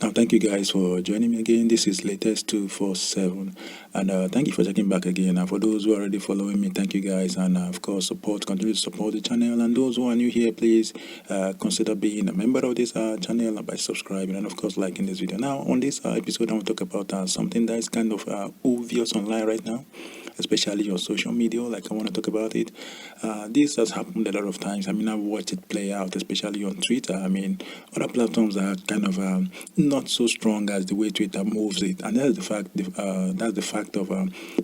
Now, thank you guys for joining me again. This is Latest 247, and thank you for checking back again. And for those who are already following me, thank you guys, and of course, continue to support the channel. And those who are new here, please consider being a member of this channel by subscribing and, of course, liking this video. Now, on this episode, I want to talk about something that is kind of obvious online right now, especially on social media. Like, I want to talk about it. This has happened a lot of times. I mean, I've watched it play out, especially on Twitter. I mean, other platforms are kind of not so strong as the way Twitter moves it, and that's the fact. That's the fact of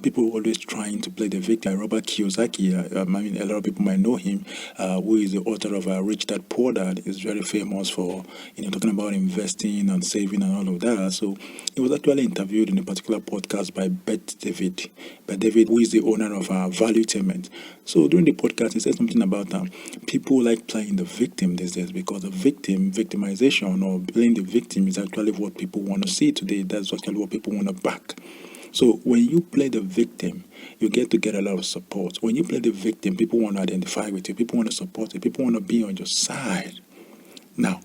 people always trying to play the victim. Robert Kiyosaki. I mean, a lot of people might know him, who is the author of Rich Dad Poor Dad. Is very famous for talking about investing and saving and all of that. So he was actually interviewed in a particular podcast by Bet David. Bet David, who is the owner of Valuetainment. So during the podcast, he said something about people like playing the victim these days because the victimization or playing the victim is actually what people want to see today. That's actually what people want to back. So when you play the victim, you get to get a lot of support. When you play the victim, people want to identify with you. People want to support you. People want to be on your side. Now,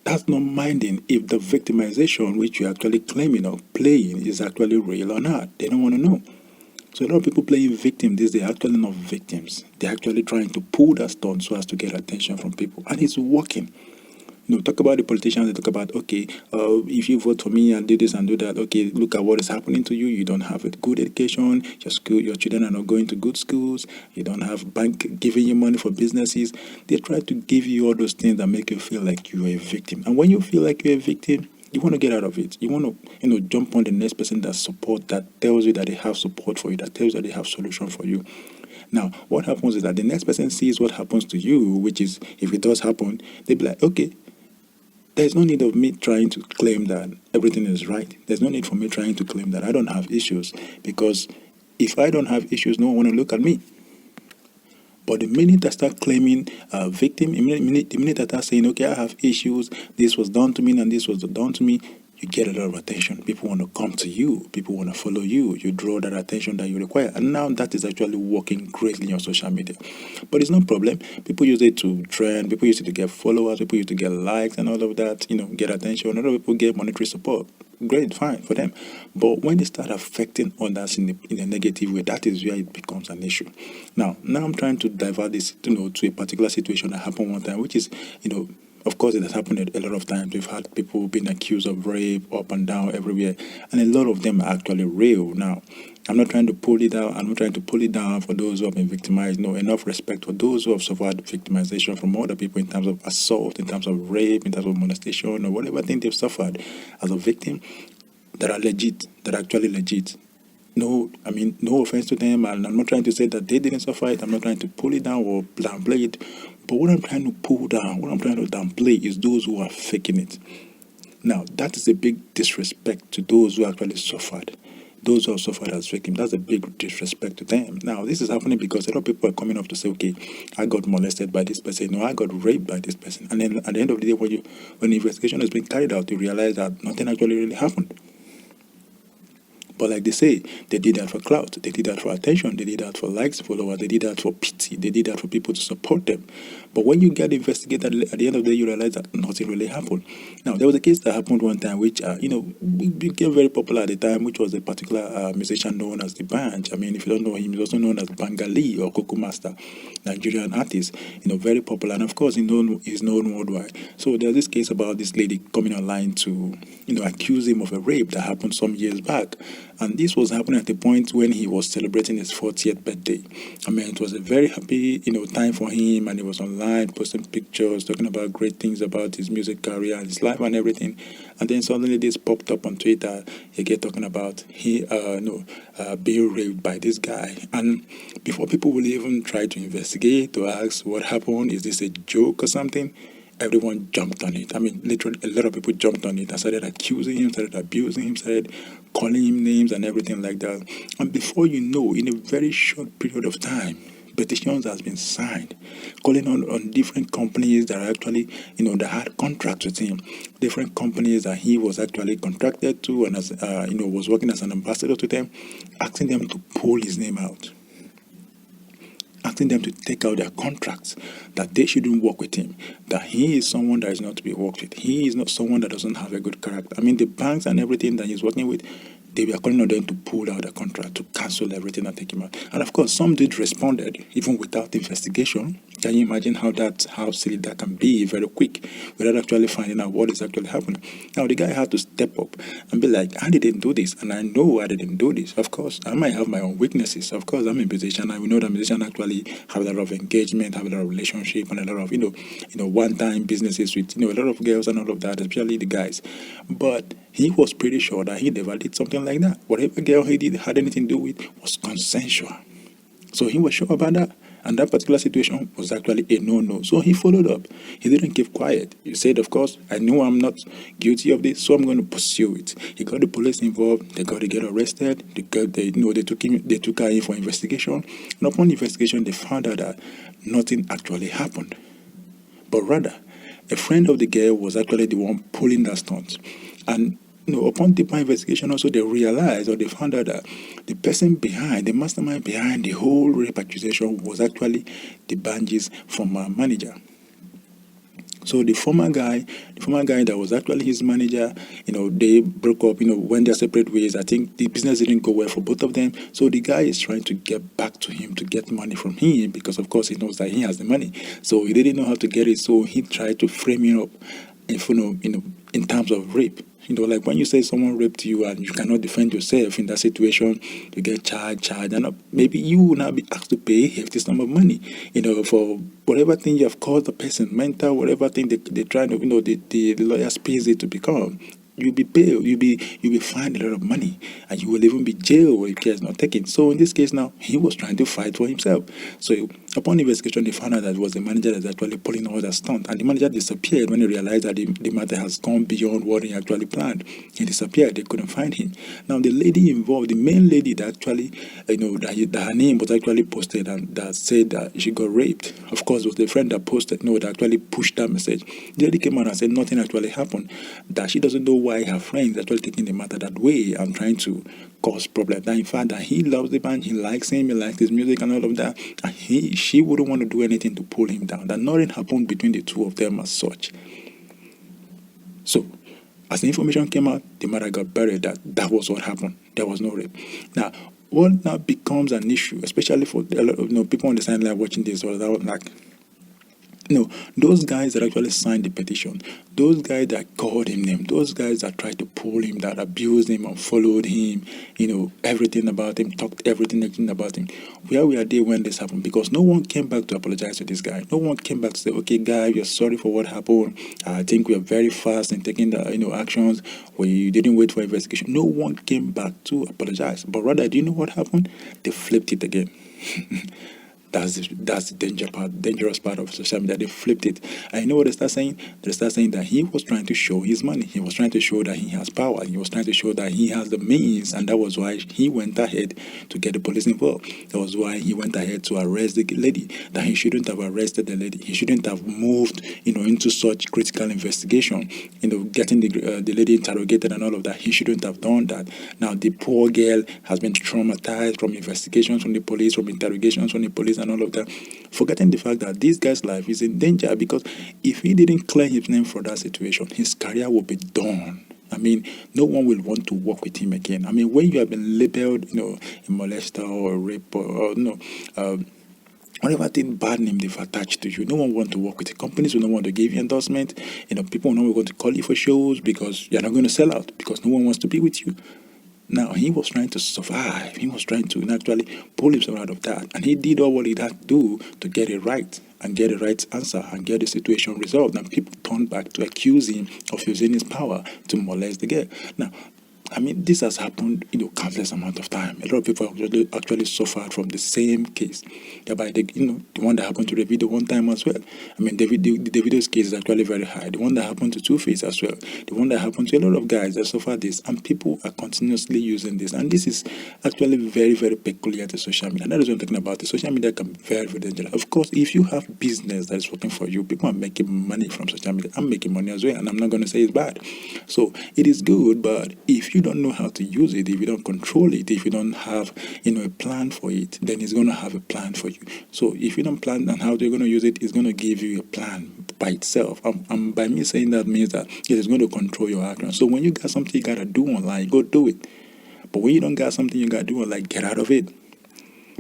that's not minding if the victimization which you're actually claiming or playing is actually real or not. They don't want to know. So a lot of people playing victim these days are actually not victims. They're actually trying to pull that stunt so as to get attention from people. And it's working. Talk about the politicians. They talk about, okay, if you vote for me and do this and do that, okay, look at what is happening to you. You don't have a good education. Your children are not going to good schools. You don't have bank giving you money for businesses. They try to give you all those things that make you feel like you're a victim. And when you feel like you're a victim, you want to get out of it. You want to, jump on the next person that tells you that they have support for you, that tells you that they have solution for you. Now, what happens is that the next person sees what happens to you, which is, if it does happen, they'll be like, okay, there's no need of me trying to claim that everything is right. There's no need for me trying to claim that I don't have issues, because if I don't have issues, no one want to look at me. But the minute I start claiming victim, the minute I start saying, okay, I have issues, this was done to me and this was done to me, you get a lot of attention. People want to come to you. People want to follow you. You draw that attention that you require. And now that is actually working greatly on social media. But it's no problem. People use it to trend. People use it to get followers. People use it to get likes and all of that, get attention. Other people get monetary support. Great, fine for them. But when they start affecting others in a negative way, that is where it becomes an issue. Now I'm trying to divert this, to a particular situation that happened one time, which is, of course, it has happened a lot of times. We've had people being accused of rape up and down everywhere, and a lot of them are actually real. Now, I'm not trying to pull it out. I'm not trying to pull it down for those who have been victimized. No, enough respect for those who have suffered victimization from other people in terms of assault, in terms of rape, in terms of molestation, or whatever thing they've suffered as a victim that are legit, that are actually legit. No offense to them, and I'm not trying to say that they didn't suffer it. I'm not trying to pull it down or downplay it. But what I'm trying to pull down, what I'm trying to downplay is those who are faking it. Now, that is a big disrespect to those who actually suffered. Those who have suffered as victims, that's a big disrespect to them. Now, this is happening because a lot of people are coming up to say, okay, I got molested by this person. No, I got raped by this person. And then at the end of the day, when the investigation has been carried out, you realize that nothing actually really happened. But like they say, they did that for clout, they did that for attention, they did that for likes, followers, they did that for pity, they did that for people to support them. But when you get investigated, at the end of the day, you realize that nothing really happened. Now, there was a case that happened one time, which, became very popular at the time, which was a particular musician known as the Banj. I mean, if you don't know him, he's also known as Bangali or Kuku Master, Nigerian artist, very popular. And of course, he's known worldwide. So there's this case about this lady coming online to, accuse him of a rape that happened some years back. And this was happening at the point when he was celebrating his 40th birthday. I mean, it was a very happy, time for him, and he was online posting pictures, talking about great things about his music career and his life and everything. And then suddenly this popped up on Twitter. He get talking about being raped by this guy. And before people will even try to investigate or ask what happened, is this a joke or something, everyone jumped on it. I mean, literally, a lot of people jumped on it and started accusing him, started abusing him, started calling him names and everything like that. And before you know, in a very short period of time, petitions has been signed, calling on different companies that are actually, that had contracts with him, different companies that he was actually contracted to and as, was working as an ambassador to them, asking them to pull his name out. asking them to take out their contracts, that they shouldn't work with him, that he is someone that is not to be worked with. He is not someone that doesn't have a good character. I mean, the banks and everything that he's working with, they were calling on them to pull out the contract, to cancel everything and take him out. And of course, some did responded, even without investigation. Can you imagine how silly that can be very quick, without actually finding out what is actually happening? Now, the guy had to step up and be like, I didn't do this, and I know I didn't do this. Of course, I might have my own weaknesses. Of course, I'm a musician, and we know that musicians actually have a lot of engagement, have a lot of relationship, and a lot of, one-time businesses with, a lot of girls and all of that, especially the guys. But he was pretty sure that he never did something like that. Whatever girl he did had anything to do with was consensual. So he was sure about that. And that particular situation was actually a no-no. So he followed up. He didn't keep quiet. He said, of course, I know I'm not guilty of this, so I'm going to pursue it. He got the police involved. They got to get arrested. They took her in for investigation. And upon investigation, they found out that nothing actually happened. But rather, a friend of the girl was actually the one pulling that stunt. And upon deeper investigation, also they realized, or they found out that the person behind, the mastermind behind the whole rape accusation was actually the Banji's former manager. So the former guy that was actually his manager, they broke up, went their separate ways. I think the business didn't go well for both of them. So the guy is trying to get back to him to get money from him, because of course he knows that he has the money. So he didn't know how to get it. So he tried to frame it up, in terms of rape. Like when you say someone raped you and you cannot defend yourself in that situation, you get charged, and maybe you will now be asked to pay a hefty sum of money, for whatever thing you have caused the person, mental, whatever thing they try to, the lawyers pays it to become. You'll be paid, you'll be fined a lot of money, and you will even be jailed if care is not taken. So in this case now, he was trying to fight for himself. So upon investigation, they found out that it was the manager that's actually pulling all that stunt, and the manager disappeared when he realized that the matter has gone beyond what he actually planned. He disappeared. They couldn't find him. Now the lady involved, the main lady that actually, that her name was actually posted and that said that she got raped. Of course, it was the friend that posted, that actually pushed that message. The lady came out and said nothing actually happened. That she doesn't know why her friends actually taking the matter that way and trying to cause problems. That in fact that he loves the band, he likes him, he likes his music and all of that, and she wouldn't want to do anything to pull him down. That nothing happened between the two of them as such. So as the information came out, the matter got buried. That was what happened. There was no rape. Now, what now becomes an issue, especially for a lot of people on the sideline watching this, or like. Those guys that actually signed the petition, those guys that called him name, those guys that tried to pull him, that abused him and followed him, everything about him, talked everything about him. Where were they when this happened? Because no one came back to apologize to this guy. No one came back to say, okay, guy, we're sorry for what happened. I think we are very fast in taking the actions. We didn't wait for investigation. No one came back to apologize. But rather, do you know what happened? They flipped it again. That's the dangerous part of social media. They flipped it. And you know what they start saying? They start saying that he was trying to show his money. He was trying to show that he has power. He was trying to show that he has the means, and that was why he went ahead to get the police involved. That was why he went ahead to arrest the lady. That he shouldn't have arrested the lady. He shouldn't have moved, into such critical investigation. Getting the lady interrogated and all of that. He shouldn't have done that. Now the poor girl has been traumatized from investigations from the police, from interrogations from the police, and all of that, forgetting the fact that this guy's life is in danger, because if he didn't clear his name for that situation, his career will be done. I mean, no one will want to work with him again. I mean, when you have been labeled, a molester or a raper, or whatever thing bad name they've attached to you, no one want to work with you. Companies will not want to give you endorsement. People will not want to call you for shows because you're not going to sell out, because no one wants to be with you. Now, he was trying to survive. He was trying to actually pull himself out of that. And he did all what he had to do to get it right and get the right answer and get the situation resolved. And people turned back to accuse him of using his power to molest the girl. Now, I mean, this has happened, countless amount of time. A lot of people actually suffered from the same case. Thereby, the one that happened to Davido one time as well. I mean, Davido's case is actually very high. The one that happened to Two-Face as well. The one that happened to a lot of guys that suffered this. And people are continuously using this. And this is actually very, very peculiar to social media. And that is what I'm talking about. The social media can be very, very dangerous. Of course, if you have business that is working for you, people are making money from social media. I'm making money as well. And I'm not going to say it's bad. So, it is good, but if you you don't know how to use it, if you don't control it, if you don't have a plan for it, then it's going to have a plan for you. So if you don't plan on how you're going to use it, it's going to give you a plan by itself. And by me saying that means that it is going to control your action. So when you got something you got to do online, go do it. But when you don't got something you got to do online, get out of it.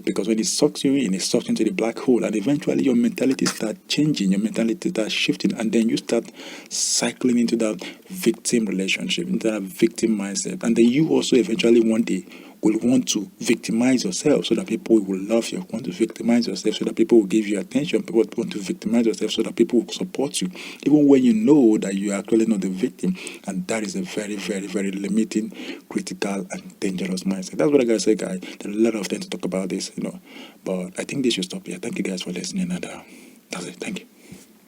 Because when it sucks you in, it sucks into the black hole, and eventually your mentality starts changing, your mentality starts shifting, and then you start cycling into that victim relationship, into that victim mindset. And then you also eventually one day will want to victimize yourself so that people will love you. Want to victimize yourself so that people will give you attention. People want to victimize yourself so that people will support you, even when you know that you are actually not the victim. And that is a very, very, very limiting, critical, and dangerous mindset. That's what I gotta say, guys. There's a lot of things to talk about this, But I think this should stop here. Thank you guys for listening, and that's it. Thank you.